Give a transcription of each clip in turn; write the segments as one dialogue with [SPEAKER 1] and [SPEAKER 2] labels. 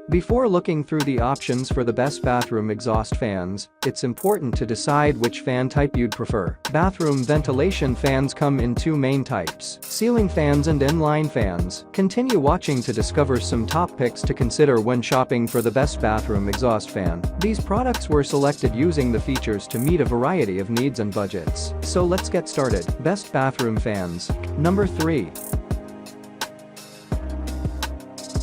[SPEAKER 1] Before looking through the options for the best bathroom exhaust fans, it's important to decide which fan type you'd prefer. Bathroom ventilation fans come in two main types: ceiling fans and inline fans. Continue watching to discover some top picks to consider when shopping for the best bathroom exhaust fan. These products were selected using the features to meet a variety of needs and budgets. So let's get started. Best bathroom fans. Number 3.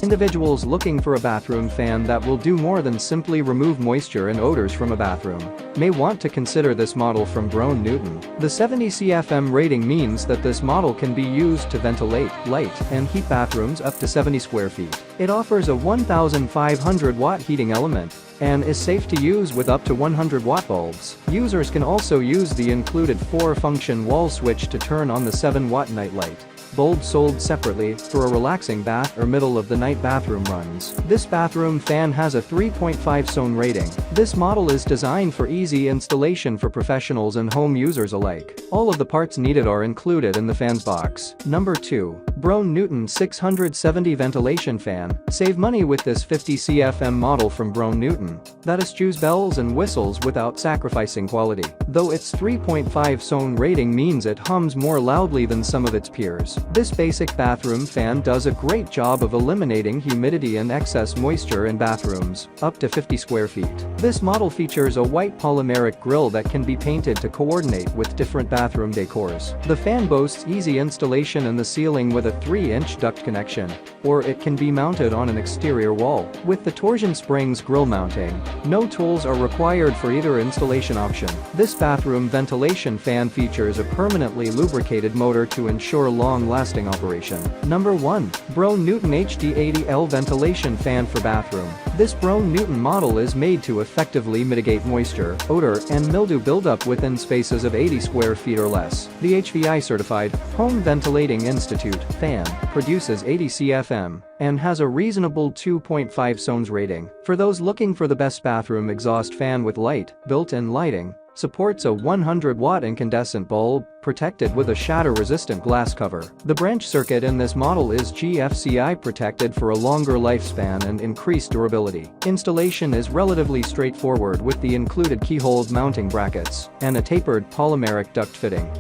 [SPEAKER 1] Individuals looking for a bathroom fan that will do more than simply remove moisture and odors from a bathroom may want to consider this model from Broan Newton. The 70 CFM rating means that this model can be used to ventilate, light, and heat bathrooms up to 70 square feet. It offers a 1,500 watt heating element and is safe to use with up to 100 watt bulbs. Users can also use the included 4-function wall switch to turn on the 7-watt night light. Bulb sold separately for a relaxing bath or middle-of-the-night bathroom runs. This bathroom fan has a 3.5 zone rating. This model is designed for easy installation for professionals and home users alike. All of the parts needed are included in the fan's box. Number 2. Broan Newton 670 ventilation fan. Save money with this 50 CFM model from Broan Newton that eschews bells and whistles without sacrificing quality. Though its 3.5 zone rating means it hums more loudly than some of its peers. This basic bathroom fan does a great job of eliminating humidity and excess moisture in bathrooms, up to 50 square feet. This model features a white polymeric grille that can be painted to coordinate with different bathroom decors. The fan boasts easy installation in the ceiling with a 3-inch duct connection, or it can be mounted on an exterior wall. With the torsion springs grille mounting, no tools are required for either installation option. This bathroom ventilation fan features a permanently lubricated motor to ensure long-lasting operation. Number 1. Broan Newton HD80L ventilation fan for bathroom. This Broan Newton model is made to effectively mitigate moisture, odor, and mildew buildup within spaces of 80 square feet or less. The HVI-certified Home Ventilating Institute fan produces 80 CFM and has a reasonable 2.5 zones rating. For those looking for the best bathroom exhaust fan with light, built-in lighting, supports a 100-watt incandescent bulb, protected with a shatter-resistant glass cover. The branch circuit in this model is GFCI protected for a longer lifespan and increased durability. Installation is relatively straightforward with the included keyhole mounting brackets and a tapered polymeric duct fitting.